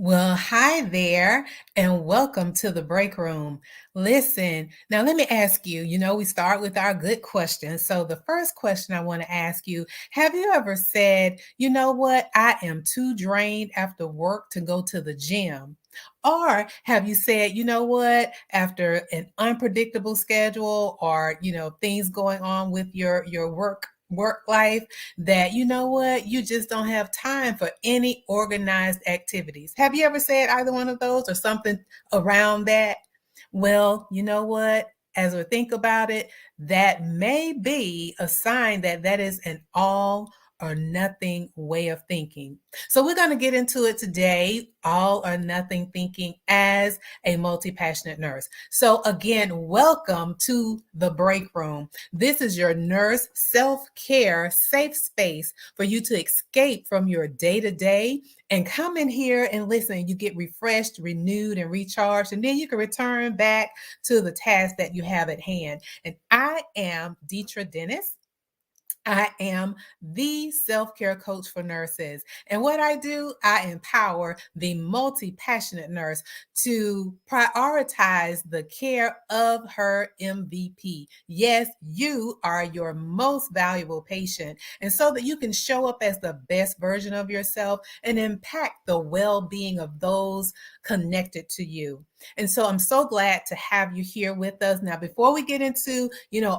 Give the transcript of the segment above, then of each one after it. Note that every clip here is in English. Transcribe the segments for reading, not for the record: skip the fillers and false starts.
Well, hi there, and welcome to the break room. Listen, now let me ask you, we start with our good questions. So, the first question I want to ask you, have you ever said, you know what, I am too drained after work to go to the gym? Or have you said, you know what, after an unpredictable schedule or, things going on with your work life, that you know what, you just don't have time for any organized activities. Have you ever said either one of those or something around that? Well, you know what? As we think about it, that may be a sign that that is an all or nothing way of thinking. So we're going to get into it today, all or nothing thinking as a multi-passionate nurse. So again, welcome to the break room. This is your nurse self-care safe space for you to escape from your day-to-day and come in here and listen. You get refreshed, renewed, and recharged, and then you can return back to the task that you have at hand. And I am Deetra Dennis. I am the self-care coach for nurses. And what I do, I empower the multi-passionate nurse to prioritize the care of her MVP. Yes, you are your most valuable patient. And so that you can show up as the best version of yourself and impact the well-being of those connected to you. And so I'm so glad to have you here with us. Now, before we get into,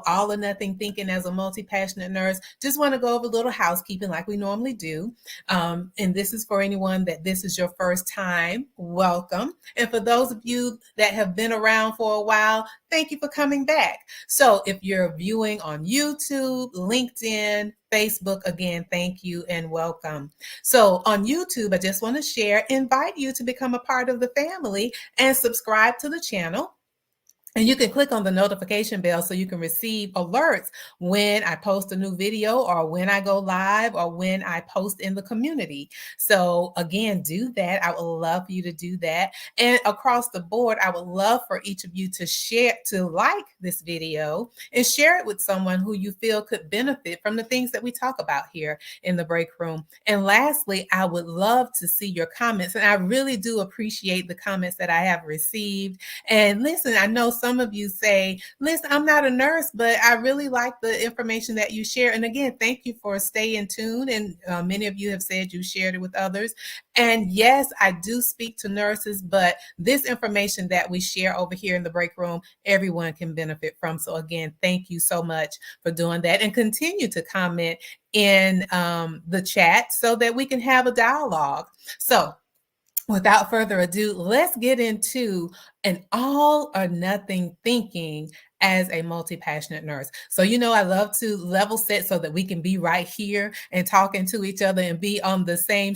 all or nothing thinking as a multi-passionate nurse, just want to go over a little housekeeping like we normally do. And this is for anyone that this is your first time, welcome. And for those of you that have been around for a while, thank you for coming back. So if you're viewing on YouTube, LinkedIn, Facebook, again, thank you and welcome. So on YouTube, I just want to invite you to become a part of the family and subscribe to the channel. And you can click on the notification bell so you can receive alerts when I post a new video or when I go live or when I post in the community. So again, do that. I would love for you to do that. And across the board, I would love for each of you to like this video and share it with someone who you feel could benefit from the things that we talk about here in the break room. And lastly, I would love to see your comments. And I really do appreciate the comments that I have received. And listen, I know some of you say, listen, I'm not a nurse, but I really like the information that you share. And again, thank you for staying tuned. And many of you have said you shared it with others. And yes, I do speak to nurses, but this information that we share over here in the break room, everyone can benefit from. So again, thank you so much for doing that, and continue to comment in the chat so that we can have a dialogue. So without further ado, let's get into an all or nothing thinking as a multi-passionate nurse. So, I love to level set so that we can be right here and talking to each other and be on the same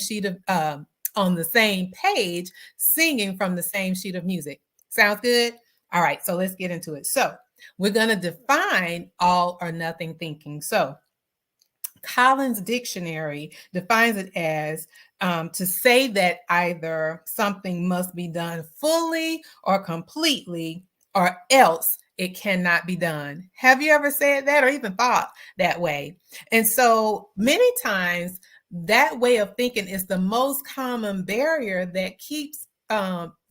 on the same page, singing from the same sheet of music. Sounds good? All right, so let's get into it. So we're going to define all or nothing thinking. So Collins Dictionary defines it as to say that either something must be done fully or completely, or else it cannot be done. Have you ever said that or even thought that way? And so many times that way of thinking is the most common barrier that keeps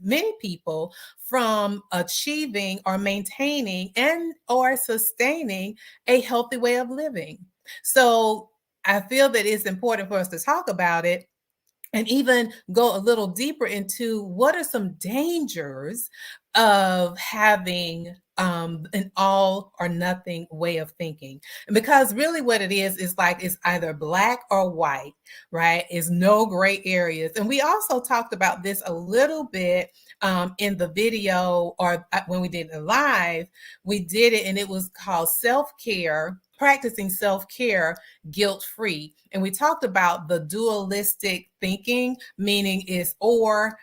many people from achieving or maintaining and or sustaining a healthy way of living. So I feel that it's important for us to talk about it and even go a little deeper into what are some dangers of having an all or nothing way of thinking. And because really what it is like it's either black or white, right? It's no gray areas. And we also talked about this a little bit in the video, or when we did it live, we did it and it was called self-care, practicing self-care guilt-free. And we talked about the dualistic thinking, meaning is or,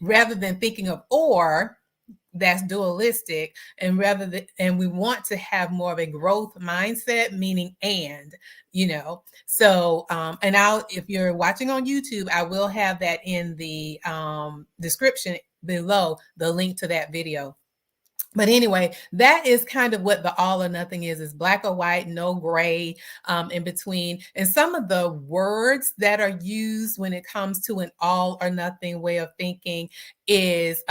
rather than thinking of or, that's dualistic, and we want to have more of a growth mindset, meaning and. So and if you're watching on YouTube, I will have that in the description below, the link to that video. But anyway, that is kind of what the all or nothing is black or white, no gray in between. And some of the words that are used when it comes to an all or nothing way of thinking is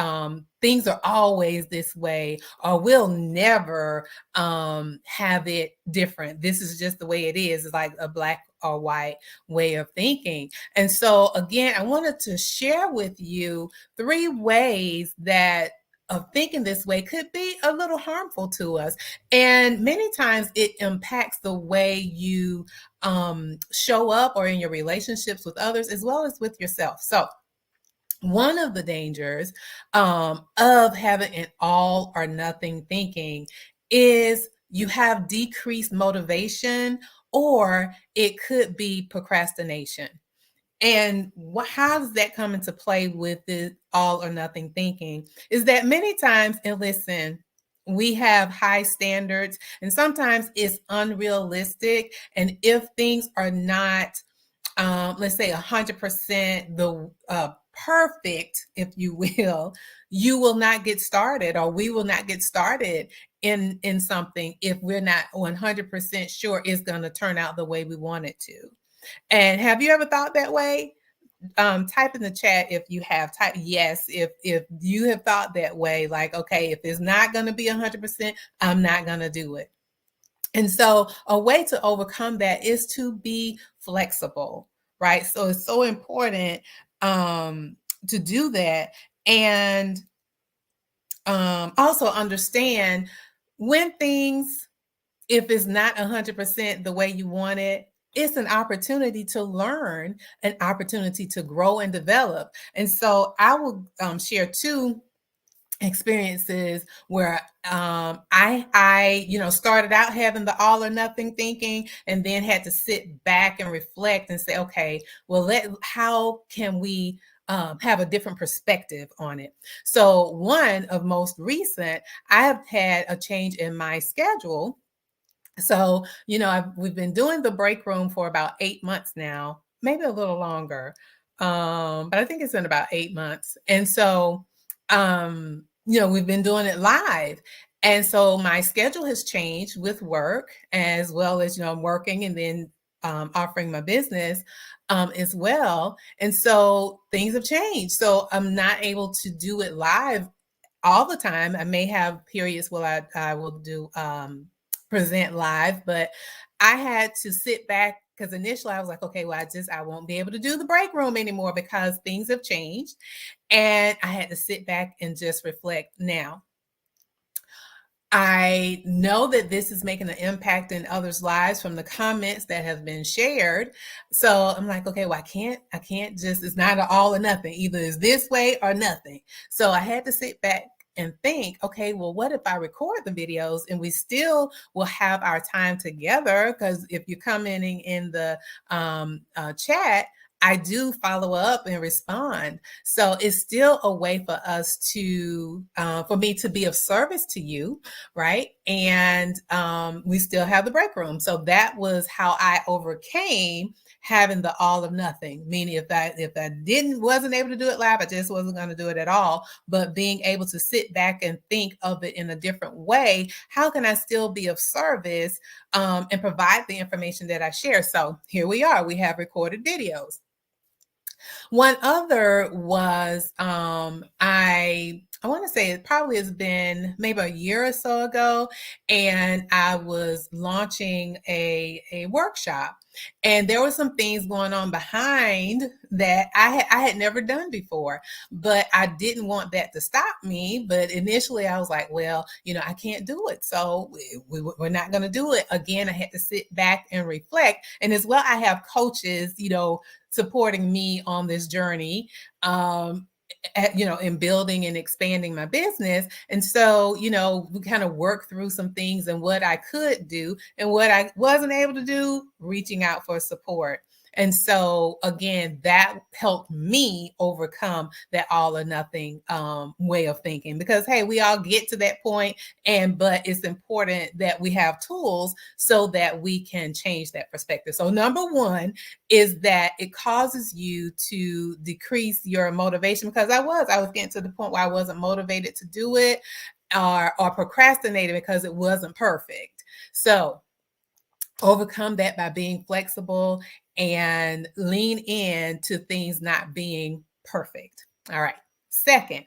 things are always this way, or we'll never have it different. This is just the way it is. It's like a black or white way of thinking. And so again, I wanted to share with you 3 ways that of thinking this way could be a little harmful to us. And many times it impacts the way you show up or in your relationships with others, as well as with yourself. So one of the dangers of having an all or nothing thinking is you have decreased motivation, or it could be procrastination. And how does that come into play with the all or nothing thinking? Is that many times, and listen, we have high standards, and sometimes it's unrealistic. And if things are not, let's say, 100% the perfect, if you will not get started, or we will not get started in something if we're not 100% sure it's going to turn out the way we want it to. And have you ever thought that way? Type in the chat if you have. Type yes if you have thought that way. Like, okay, if it's not going to be 100%, I'm not going to do it. And so a way to overcome that is to be flexible, right? So it's so important to do that, and also understand when things, if it's not 100% the way you want it, it's an opportunity to learn, an opportunity to grow and develop. And so I will share 2 experiences where I started out having the all or nothing thinking, and then had to sit back and reflect and say, okay, well, how can we have a different perspective on it? So one of most recent, I have had a change in my schedule. So, we've been doing the break room for about 8 months now, maybe a little longer. But I think it's been about 8 months. And so, we've been doing it live. And so my schedule has changed with work, as well as, I'm working and then offering my business as well. And so things have changed. So I'm not able to do it live all the time. I may have periods where I will do present live, but I had to sit back because initially I was like, okay, well, I won't be able to do the break room anymore because things have changed. And I had to sit back and just reflect. Now, I know that this is making an impact in others' lives from the comments that have been shared. So I'm like, okay, well, I can't just, it's not an all or nothing. Either it's this way or nothing. So I had to sit back and think, okay, well, what if I record the videos and we still will have our time together? Because if you're commenting in the chat, I do follow up and respond. So it's still a way for us to, for me to be of service to you, right? And we still have the break room. So that was how I overcame having the all or nothing. Meaning if I wasn't able to do it live, I just wasn't going to do it at all. But being able to sit back and think of it in a different way, how can I still be of service and provide the information that I share? So here we are. We have recorded videos. One other was I want to say it probably has been maybe a year or so ago, and I was launching a workshop, and there were some things going on behind that I had never done before, but I didn't want that to stop me. But initially I was like, well, I can't do it, so we're not going to do it. Again, I had to sit back and reflect, and as well, I have coaches, supporting me on this journey, in building and expanding my business. And so, we kind of work through some things and what I could do and what I wasn't able to do, reaching out for support. And so again, that helped me overcome that all or nothing way of thinking, because hey, we all get to that point, but it's important that we have tools so that we can change that perspective. So number one is that it causes you to decrease your motivation, because I was getting to the point where I wasn't motivated to do it. or procrastinated because it wasn't perfect. So overcome that by being flexible and lean in to things not being perfect. All right. Second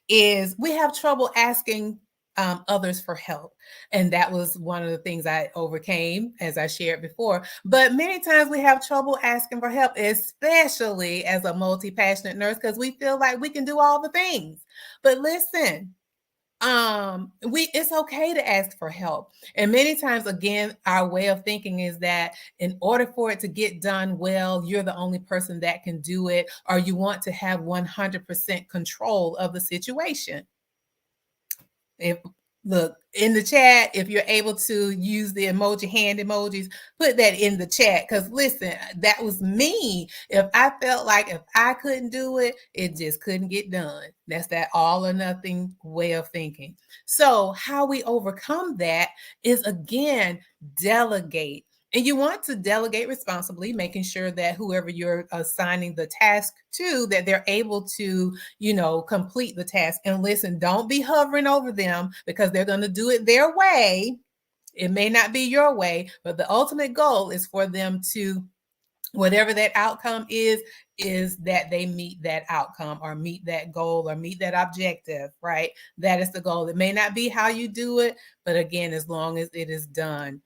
is we have trouble asking others for help. And that was one of the things I overcame, as I shared before. But many times we have trouble asking for help, especially as a multi passionate nurse, because we feel like we can do all the things. But listen, we it's okay to ask for help. And many times, again, our way of thinking is that in order for it to get done well, you're the only person that can do it, or you want to have 100% control of the situation. If Look in the chat, if you're able to use the emoji hand emojis, put that in the chat. Because listen, that was me. If I felt like if I couldn't do it, it just couldn't get done. That's that all or nothing way of thinking. So how we overcome that is, again, delegate. And you want to delegate responsibly, making sure that whoever you're assigning the task to, that they're able to, complete the task. And listen, don't be hovering over them, because they're going to do it their way. It may not be your way, but the ultimate goal is for them to, whatever that outcome is that they meet that outcome or meet that goal or meet that objective, right? That is the goal. It may not be how you do it, but again, as long as it is done.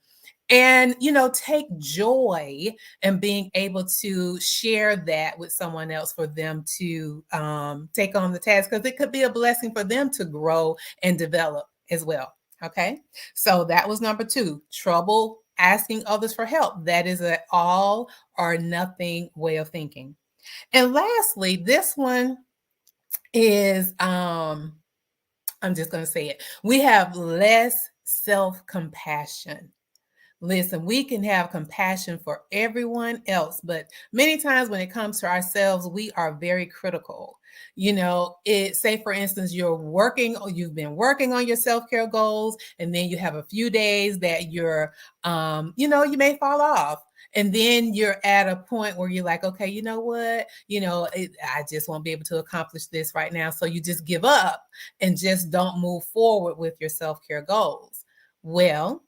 And, take joy in being able to share that with someone else for them to take on the task, because it could be a blessing for them to grow and develop as well. Okay. So that was number 2, trouble asking others for help. That is an all or nothing way of thinking. And lastly, this one is, I'm just going to say it. We have less self-compassion. Listen, we can have compassion for everyone else, but many times when it comes to ourselves, we are very critical. Say for instance, you've been working on your self-care goals, and then you have a few days that you may fall off. And then you're at a point where you're like, okay, you know what? I just won't be able to accomplish this right now. So you just give up and just don't move forward with your self-care goals. Well,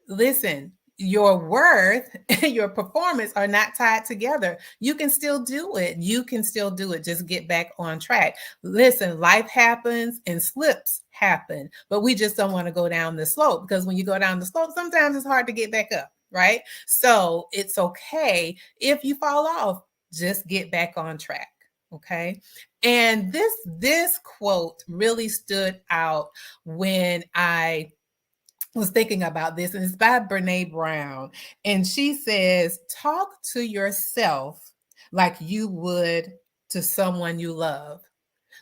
listen, your worth and your performance are not tied together. You can still do it. You can still do it. Just get back on track. Listen, life happens and slips happen, but we just don't want to go down the slope, because when you go down the slope, sometimes it's hard to get back up, right? So it's okay if you fall off, just get back on track. Okay. And this quote really stood out when I was thinking about this, and it's by Brene Brown. And she says, talk to yourself like you would to someone you love.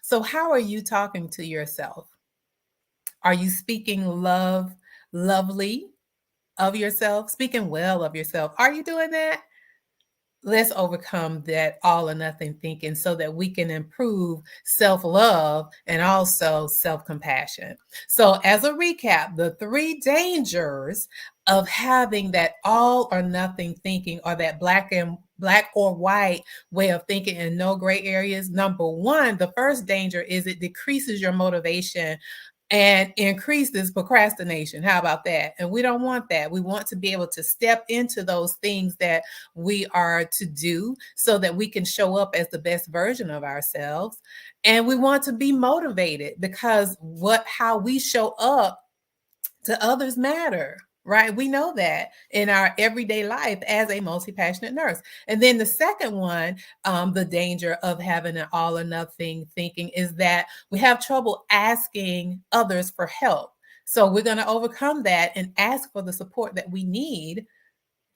So how are you talking to yourself? Are you speaking lovely of yourself, speaking well of yourself? Are you doing that? Let's overcome that all or nothing thinking so that we can improve self-love and also self-compassion. So as a recap, the 3 dangers of having that all or nothing thinking, or that black or white way of thinking and no gray areas. Number 1, the first danger is it decreases your motivation and increases procrastination. How about that? And we don't want that. We want to be able to step into those things that we are to do so that we can show up as the best version of ourselves. And we want to be motivated, because how we show up to others matter, right? We know that in our everyday life as a multi-passionate nurse. And then the second one, the danger of having an all or nothing thinking, is that we have trouble asking others for help. So we're going to overcome that and ask for the support that we need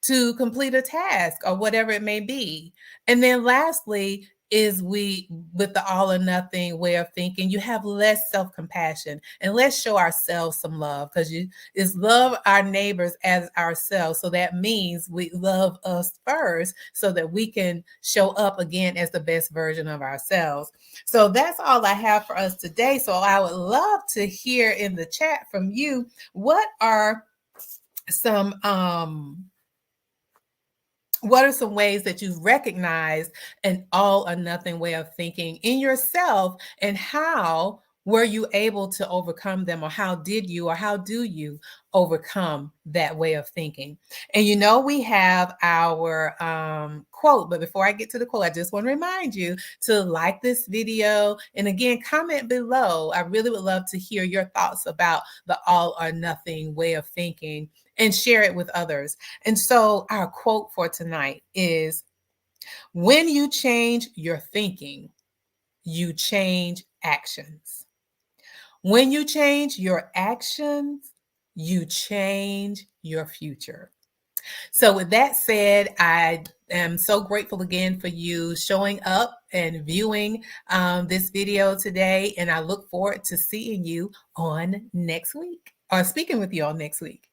to complete a task or whatever it may be. And then lastly, is with the all or nothing way of thinking, you have less self-compassion. And let's show ourselves some love, because is love our neighbors as ourselves. So that means we love us first so that we can show up again as the best version of ourselves. So that's all I have for us today. So I would love to hear in the chat from you, what are some ways that you've recognized an all or nothing way of thinking in yourself, and how Were you able to overcome them, or how did you, or how do you overcome that way of thinking? And we have our quote, but before I get to the quote, I just want to remind you to like this video, and again, comment below. I really would love to hear your thoughts about the all or nothing way of thinking, and share it with others. And so our quote for tonight is, when you change your thinking, you change actions. When you change your actions, you change your future. So, with that said, I am so grateful again for you showing up and viewing this video today. And I look forward to seeing you on next week, or speaking with you all next week.